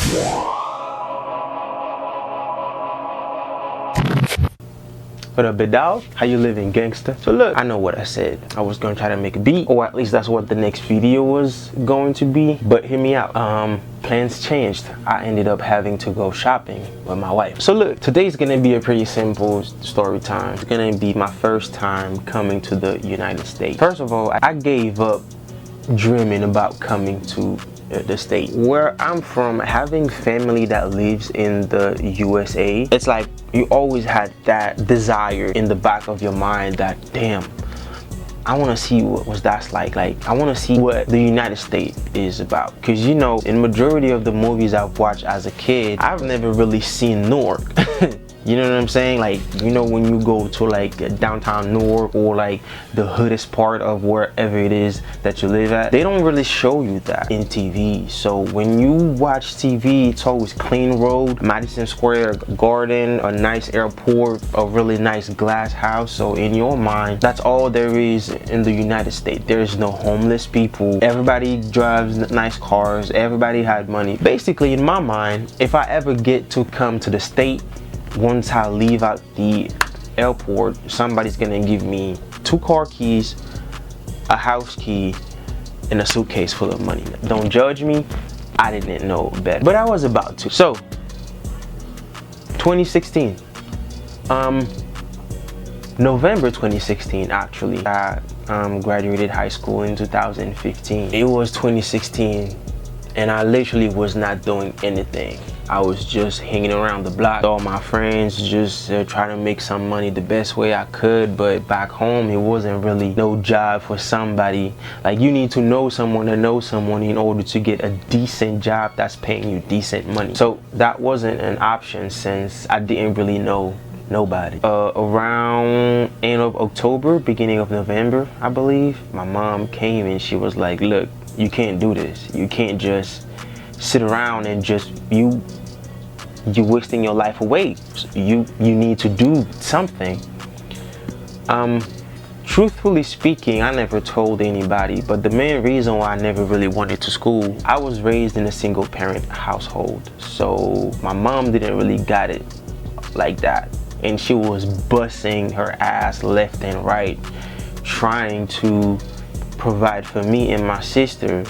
What up, big dog? How you living, gangster? So look, I know what I said. I was gonna try to make a beat, or at least that's what the next video was going to be. But hear me out. Plans changed. I ended up having to go shopping with my wife. So look, today's gonna be a pretty simple story time. It's gonna be my first time coming to the United States. First of all, I gave up dreaming about coming to the state. Where I'm from, having family that lives in the USA, it's like you always had that desire in the back of your mind that, damn, I want to see what that's like I want to see what the United States is about. Because you know, in majority of the movies I've watched as a kid, I've never really seen Newark. You know what I'm saying? Like, you know, when you go to like downtown Newark or like the hoodest part of wherever it is that you live at, they don't really show you that in TV. So when you watch TV, it's always clean road, Madison Square Garden, a nice airport, a really nice glass house. So in your mind, that's all there is in the United States. There is no homeless people. Everybody drives nice cars. Everybody had money. Basically, in my mind, if I ever get to come to the state, once I leave out the airport, somebody's gonna give me 2 car keys, a house key, and a suitcase full of money. Don't judge me, I didn't know better, but I was about to. So 2016, November 2016 actually, I graduated high school in 2015. It was 2016 and I literally was not doing anything. I was just hanging around the block, all my friends, just trying to make some money the best way I could. But back home, it wasn't really no job for somebody. Like, you need to know someone to know someone in order to get a decent job that's paying you decent money. So that wasn't an option since I didn't really know nobody. Around end of October, beginning of November, I believe, my mom came and she was like, look, you can't do this. You can't just sit around and just you're wasting your life away. You need to do something. Truthfully speaking, I never told anybody, but the main reason why I never really wanted to school, I was raised in a single parent household, so my mom didn't really got it like that, and she was busting her ass left and right trying to provide for me and my sister.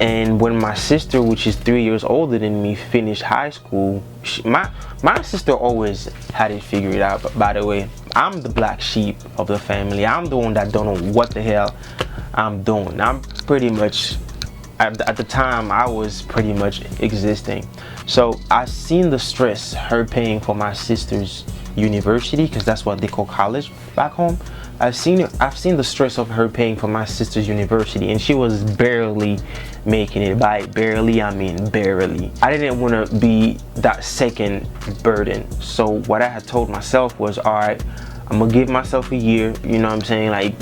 And when my sister, which is 3 years older than me, finished high school, my sister always had it figured out. But by the way, I'm the black sheep of the family. I'm the one that don't know what the hell I'm doing. I'm pretty much, at the time, I was pretty much existing. So I seen the stress her paying for my sister's university, because that's what they call college back home. I've seen the stress of her paying for my sister's university, and she was barely making it. By barely, I mean barely. I didn't want to be that second burden. So what I had told myself was, all right, I'm gonna give myself a year, you know what I'm saying, like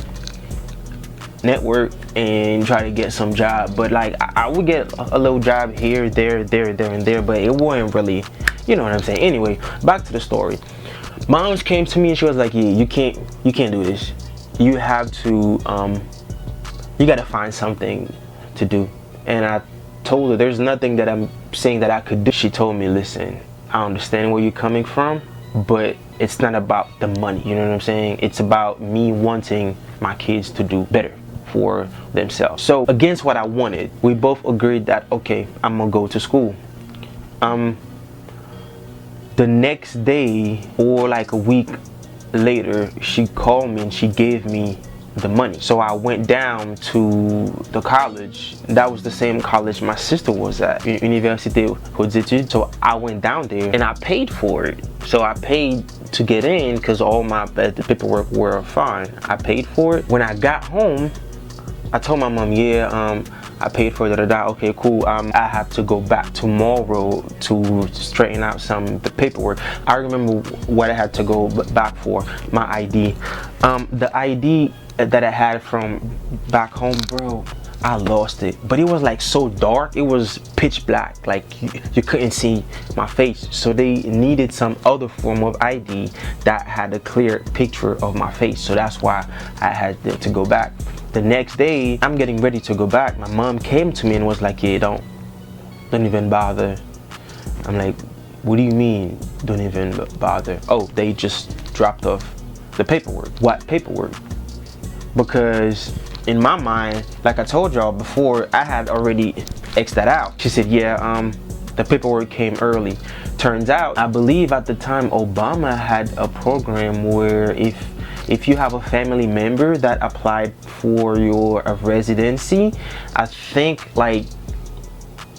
network and try to get some job. But like I would get a little job here, there, and there, but it wasn't really, you know what I'm saying. Anyway, back to the story. Moms came to me and she was like, yeah, you can't do this. You have to, you gotta find something to do. And I told her, there's nothing that I'm saying that I could do. She told me, listen, I understand where you're coming from, but it's not about the money, you know what I'm saying? It's about me wanting my kids to do better for themselves. So against what I wanted, we both agreed that, okay, I'm gonna go to school. The next day, or like a week later, she called me and she gave me the money. So I went down to the college. That was the same college my sister was at, Université Hautes Études. So I went down there and I paid for it. So I paid to get in because all my the paperwork were fine. I paid for it. When I got home, I told my mom, yeah, I paid for it, okay, cool. I have to go back tomorrow to straighten out the paperwork. I remember what I had to go back for, my ID. The ID that I had from back home, bro, I lost it. But it was like so dark, it was pitch black, like you couldn't see my face. So they needed some other form of ID that had a clear picture of my face. So that's why I had to go back. The next day, I'm getting ready to go back. My mom came to me and was like, yeah, don't even bother. I'm like, what do you mean, don't even bother? Oh, they just dropped off the paperwork. What paperwork? Because in my mind, like I told y'all before, I had already X'd that out. She said, yeah, the paperwork came early. Turns out, I believe at the time Obama had a program where if you have a family member that applied for your residency, I think like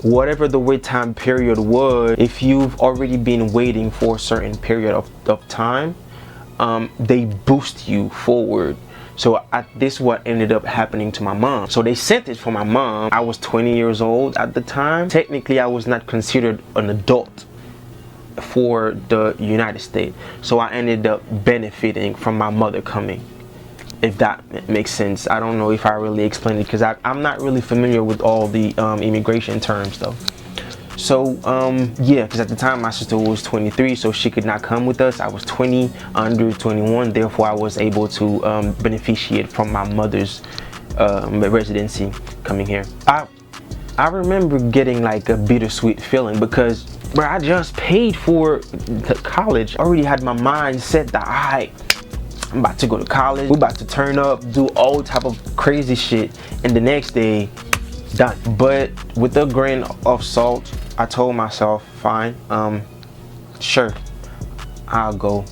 whatever the wait time period was, if you've already been waiting for a certain period of time, they boost you forward. So this is what ended up happening to my mom. So they sent it for my mom. I was 20 years old at the time. Technically, I was not considered an adult for the United States. So I ended up benefiting from my mother coming, if that makes sense. I don't know if I really explained it because I'm not really familiar with all the immigration terms though. So yeah, because at the time my sister was 23, so she could not come with us. I was 20, under 21, therefore I was able to beneficiate from my mother's residency coming here. I remember getting like a bittersweet feeling because, bro, I just paid for the college. I already had my mind set that I'm about to go to college, we're about to turn up, do all type of crazy shit, and the next day, done. But with a grain of salt, I told myself, fine, sure, I'll go.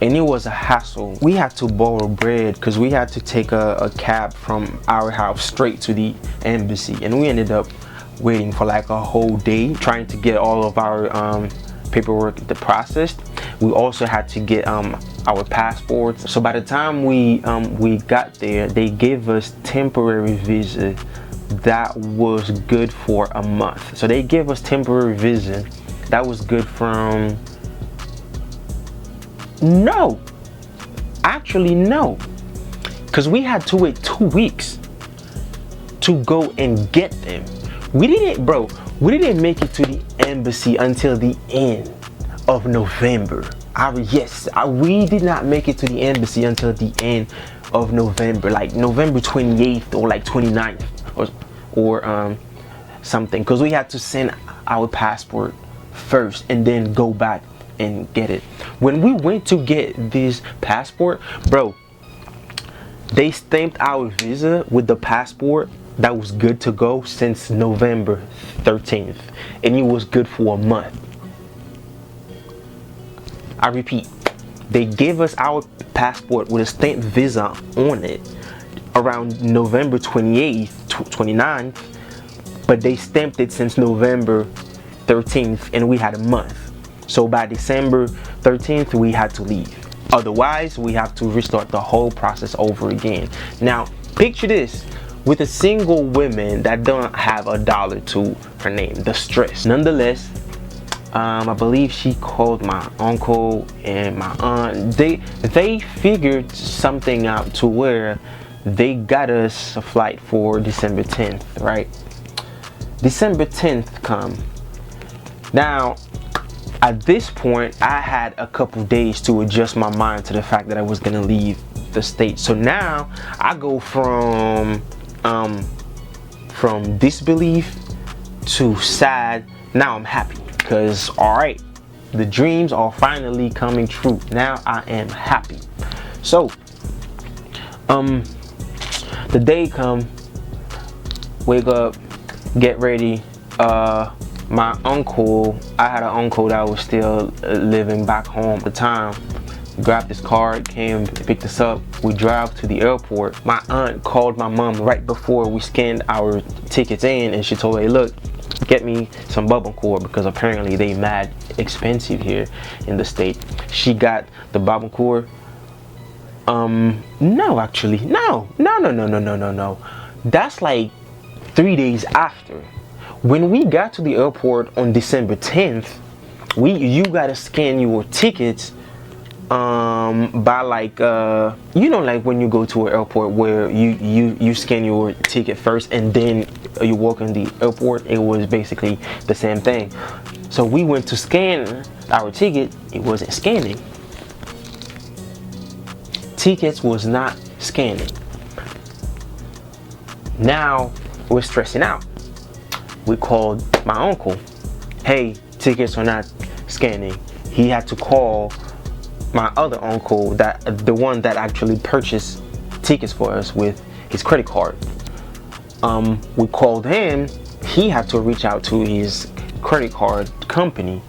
And it was a hassle. We had to borrow bread because we had to take a cab from our house straight to the embassy, and we ended up waiting for like a whole day trying to get all of our paperwork processed. We also had to get our passports. So by the time we got there, they gave us temporary visa that was good for a month. So they gave us temporary visa that was good from, no, actually no, because we had to wait 2 weeks to go and get them. We didn't make it to the embassy until the end of November. We did not make it to the embassy until the end of November, like November 28th or like 29th or something, because we had to send our passport first and then go back and get it. When we went to get this passport, bro, they stamped our visa with the passport that was good to go since November 13th, and it was good for a month. I repeat, they gave us our passport with a stamped visa on it around November 28th, 29th, but they stamped it since November 13th, and we had a month. So by December 13th, we had to leave. Otherwise, we have to restart the whole process over again. Now, picture this, with a single woman that don't have a dollar to her name, the stress. Nonetheless, I believe she called my uncle and my aunt. They figured something out to where they got us a flight for December 10th, right? December 10th come. Now, at this point, I had a couple days to adjust my mind to the fact that I was gonna leave the state. So now I go from disbelief to sad. Now I'm happy because, all right, the dreams are finally coming true. Now I am happy. So the day come, wake up, get ready. My uncle, I had an uncle that was still living back home at the time, grabbed his car, came, picked us up. We drive to the airport. My aunt called my mom right before we scanned our tickets in, and she told her, hey, look, get me some bubble core because apparently they mad expensive here in the state. She got the bubble core. No, actually, no. That's like 3 days after. When we got to the airport on December 10th, you gotta scan your tickets by like you know, like when you go to an airport where you scan your ticket first and then you walk in the airport. It was basically the same thing. So we went to scan our ticket, it wasn't scanning. Tickets was not scanning. Now we're stressing out. we called my uncle. Hey, tickets are not scanning. He had to call my other uncle, the one that actually purchased tickets for us with his credit card. We called him. He had to reach out to his credit card company,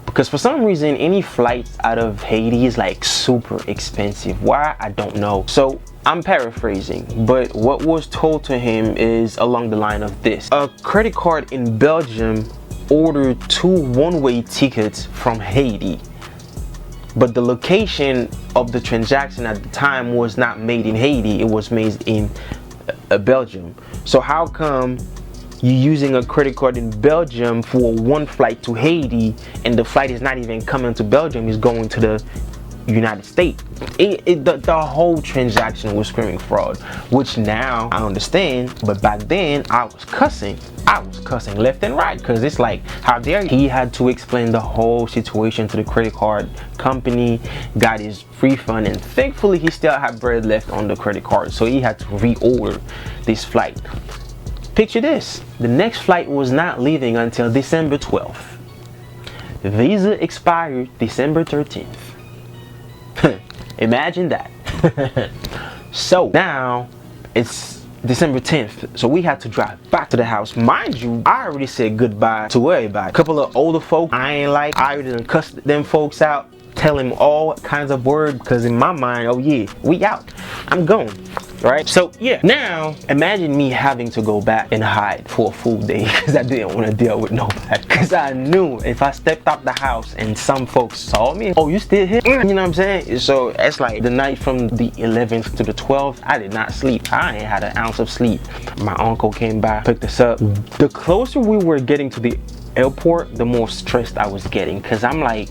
because for some reason any flights out of Haiti is like super expensive. Why? I don't know. So I'm paraphrasing, but what was told to him is along the line of this: a credit card in Belgium ordered 2 one-way tickets from Haiti, but the location of the transaction at the time was not made in Haiti, it was made in Belgium. So how come you're using a credit card in Belgium for one flight to Haiti, and the flight is not even coming to Belgium, it's going to the United States? The whole transaction was screaming fraud, which now I understand, but back then I was cussing left and right, because it's like, how dare you? He had to explain the whole situation to the credit card company, got his refund, and thankfully he still had bread left on the credit card, so he had to reorder this flight. Picture this: the next flight was not leaving until December 12th. The visa expired December 13th. Imagine that. So now it's December 10th, so we had to drive back to the house. Mind you, I already said goodbye to everybody. A couple of older folk I ain't like, I already done cussed them folks out, tell them all kinds of words, because in my mind, oh yeah, we out, I'm going, right? So yeah, now imagine me having to go back and hide for a full day because I didn't want to deal with nobody, because I knew if I stepped out the house and some folks saw me, oh, you still here? You know what I'm saying? So it's like the night from the 11th to the 12th, I did not sleep. I ain't had an ounce of sleep. My uncle came by, picked us up. The closer we were getting to the airport, the more stressed I was getting, because I'm like,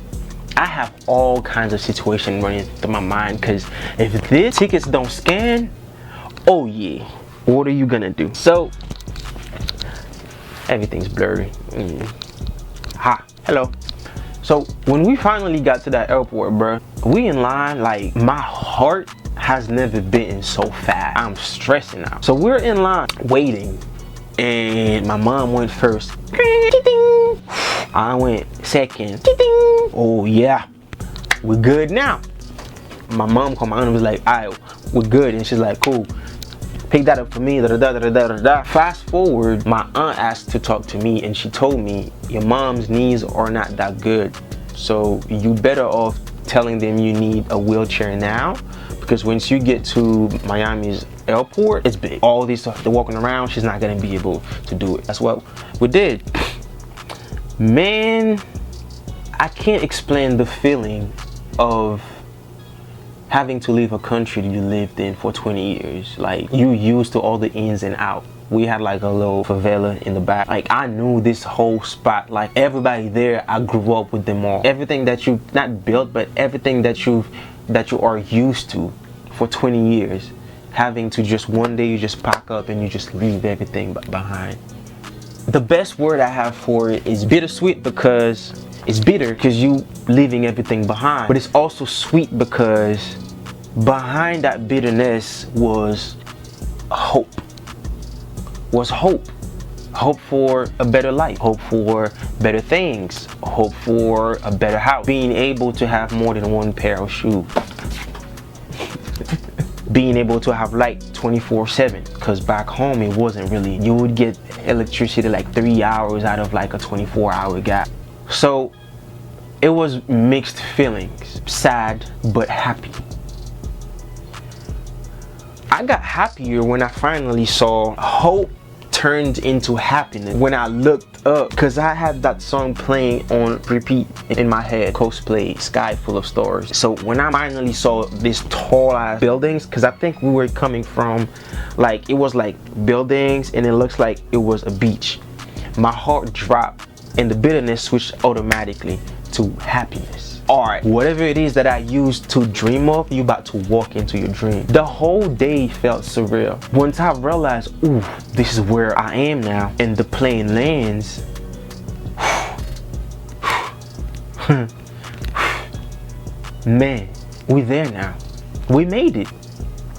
I have all kinds of situations running through my mind, because if these tickets don't scan, oh yeah, what are you gonna do? So everything's blurry. Hi, hello. So when we finally got to that airport, bro, we in line, like my heart has never beaten so fast. I'm stressing out. So we're in line waiting, and my mom went first. I went second. Oh yeah, we're good now. My mom called my aunt and was like, alright, we're good. And she's like, cool, pick that up for me. Fast forward, my aunt asked to talk to me, and she told me, your mom's knees are not that good, so you better off telling them you need a wheelchair now, because once you get to Miami's airport, it's big. All these stuff, they're walking around, she's not gonna be able to do it. That's what we did. Man, I can't explain the feeling of having to leave a country that you lived in for 20 years. Like, you used to all the ins and outs. We had like a little favela in the back. Like, I knew this whole spot. Like, everybody there, I grew up with them all. Everything that you not built, but everything that you are used to for 20 years, having to just one day you just pack up and you just leave everything behind. The best word I have for it is bittersweet, because it's bitter because you leaving everything behind, but it's also sweet because behind that bitterness was hope. Hope for a better life, hope for better things, hope for a better house, being able to have more than one pair of shoes, being able to have light 24/7, because back home it wasn't really. You would get electricity like 3 hours out of like a 24-hour gap. So it was mixed feelings, sad but happy. I got happier when I finally saw hope turned into happiness. When I looked up, because I had that song playing on repeat in my head, Coldplay, Sky Full of Stars. So when I finally saw these tall ass buildings, because I think we were coming from, like, it was like buildings and it looks like it was a beach, my heart dropped and the bitterness switched automatically to happiness. Alright, whatever it is that I used to dream of, you about to walk into your dream. The whole day felt surreal. Once I realized, ooh, this is where I am now, and the plane lands, man, we're there now. We made it.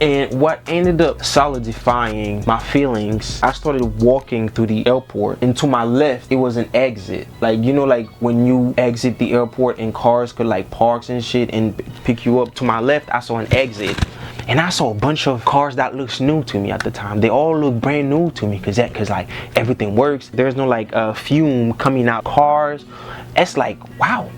And what ended up solidifying my feelings, I started walking through the airport, and to my left it was an exit. Like, you know, like when you exit the airport and cars could like park and shit and pick you up. To my left I saw an exit, and I saw a bunch of cars that looks new to me at the time. They all look brand new to me because like everything works. There's no like fume coming out cars. It's like, wow.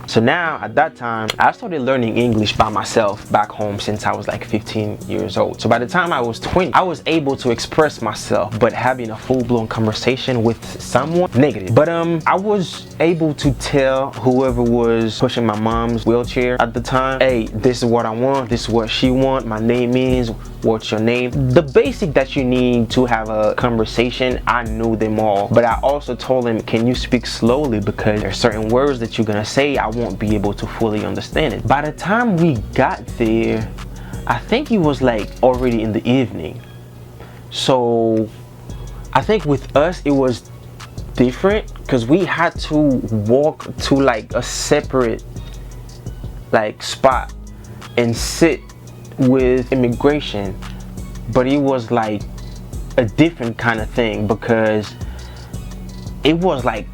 So now at that time I started learning English by myself back home since I was like 15 years old. So by the time I was 20, I was able to express myself, but having a full-blown conversation with someone, negative. But I was able to tell whoever was pushing my mom's wheelchair at the time, hey, this is what I want, this is what she want, my name is, what's your name? The basic that you need to have a conversation, I knew them all. But I also told him, can you speak slowly, because there's certain words that you're gonna say I won't be able to fully understand it. By the time we got there, I think it was like already in the evening. So I think with us it was different because we had to walk to like a separate like spot and sit with immigration, but it was like a different kind of thing because it was like,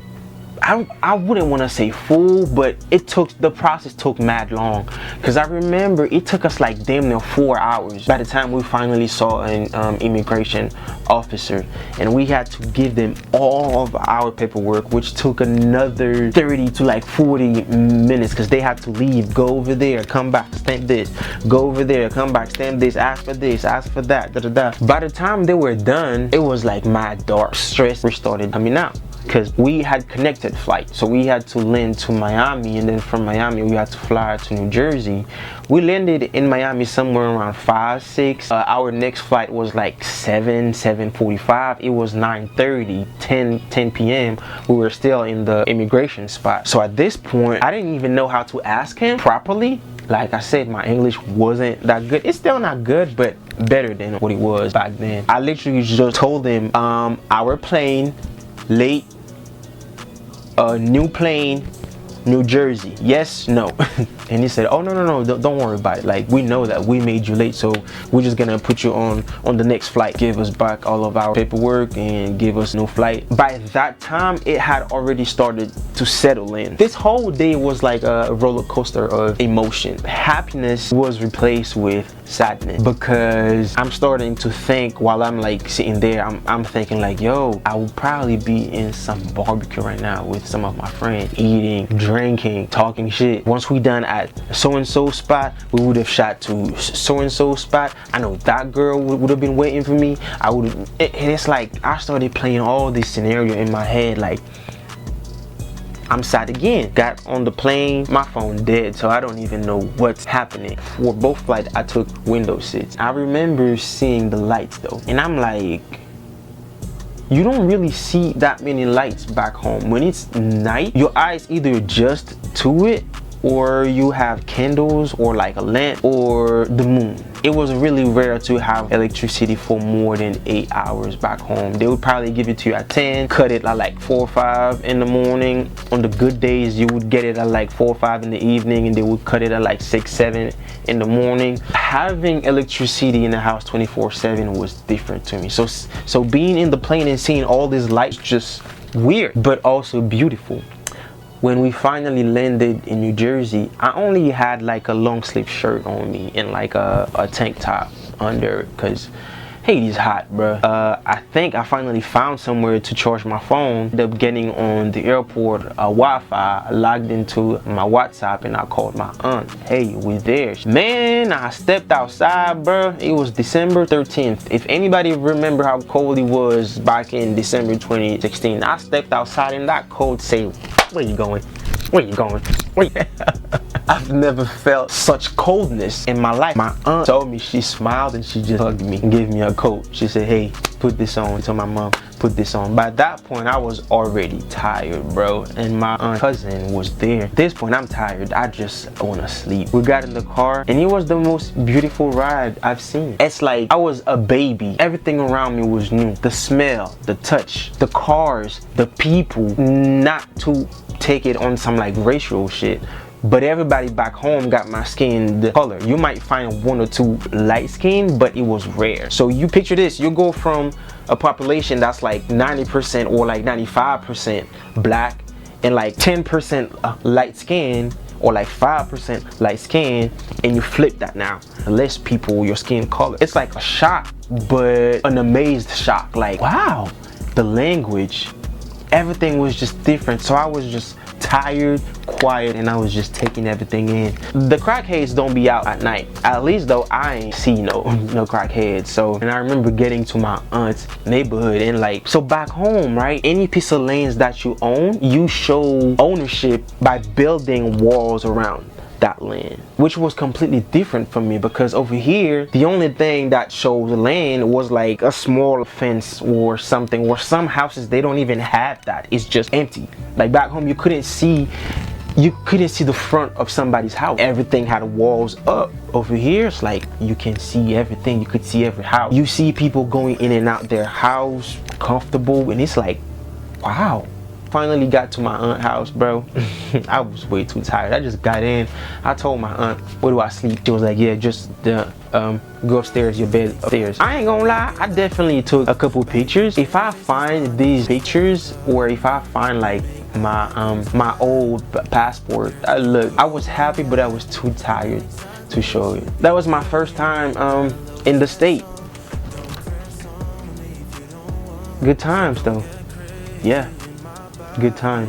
I wouldn't want to say full, but the process took mad long, because I remember it took us like damn near 4 hours by the time we finally saw an immigration officer, and we had to give them all of our paperwork, which took another 30 to like 40 minutes because they had to leave, go over there, come back, stamp this, go over there, come back, stamp this, ask for this, ask for that, da da da. By the time they were done, it was like mad dark. Stress started coming out, because we had connected flight, so we had to land to Miami, and then from Miami we had to fly to New Jersey. We landed in Miami somewhere around 5, 6. Our next flight was like 7:45. It was 9:30, 10 p.m. We were still in the immigration spot. So at this point, I didn't even know how to ask him properly. Like I said, my English wasn't that good. It's still not good, but better than what it was back then. I literally just told him, our plane late, new plane, New Jersey, yes, no. And he said, oh no, don't worry about it, like we know that we made you late, so we're just gonna put you on the next flight, give us back all of our paperwork and give us no flight. By that time it had already started to settle in. This whole day was like a roller coaster of emotion. Happiness was replaced with sadness, because I'm starting to think, while I'm like sitting there, I'm thinking like, yo, I would probably be in some barbecue right now with some of my friends, eating, drinking, talking shit. Once we done at so-and-so spot, we would have shot to so-and-so spot. I know that girl would have been waiting for me. I would have, and it's like I started playing all this scenario in my head, like I'm sad again. Got on the plane, my phone dead, so I don't even know what's happening. For both flights, I took window seats. I remember seeing the lights though, and I'm like, you don't really see that many lights back home. When it's night, your eyes either adjust to it, or you have candles or like a lamp or the moon. It was really rare to have electricity for more than 8 hours back home. They would probably give it to you at 10, cut it at like 4 or 5 in the morning. On the good days, you would get it at like 4 or 5 in the evening, and they would cut it at like 6, 7 in the morning. Having electricity in the house 24/7 was different to me. So being in the plane and seeing all these lights, just weird, but also beautiful. When we finally landed in New Jersey, I only had like a long sleeve shirt on me and like a tank top under, because Haiti's hot, bruh. I think I finally found somewhere to charge my phone. Ended up getting on the airport Wi-Fi, logged into my WhatsApp, and I called my aunt. Hey, we there. Man, I stepped outside, bruh. It was December 13th. If anybody remember how cold it was back in December 2016, I stepped outside in that cold, say, where you going? Where you going? Wait. I've never felt such coldness in my life. My aunt told me, she smiled and she just hugged me and gave me a coat. She said, hey, put this on. Tell my mom, put this on. By that point, I was already tired, bro. And my aunt cousin was there. At this point, I'm tired. I just want to sleep. We got in the car, and it was the most beautiful ride I've seen. It's like I was a baby. Everything around me was new. The smell, the touch, the cars, the people. Not to take it on some like racial shit, but everybody back home got my skin the color. You might find 1 or 2 light skin, but it was rare. So you picture this, you go from a population that's like 90% or like 95% black and like 10% light skin, or like 5% light skin, and you flip that now. Less people your skin color. It's like a shock, but an amazed shock. Like, wow, the language, everything was just different. So I was just tired, quiet, and I was just taking everything in. The crackheads don't be out at night. At least though I ain't see no crackheads. So, and I remember getting to my aunt's neighborhood, and like, so back home, right, any piece of lands that you own, you show ownership by building walls around that land, which was completely different from me, because over here the only thing that shows land was like a small fence or something, or some houses they don't even have that. It's just empty. Like back home you couldn't see the front of somebody's house. Everything had walls up. Over here it's like you can see everything. You could see every house. You see people going in and out their house comfortable, and it's like, wow. Finally got to my aunt's house, bro. I was way too tired. I just got in. I told my aunt, where do I sleep? She was like, yeah, just go upstairs, your bed upstairs. I ain't gonna lie, I definitely took a couple pictures. If I find these pictures, or if I find like my old passport, I was happy, but I was too tired to show it. That was my first time in the state. Good times though. Yeah. Good time.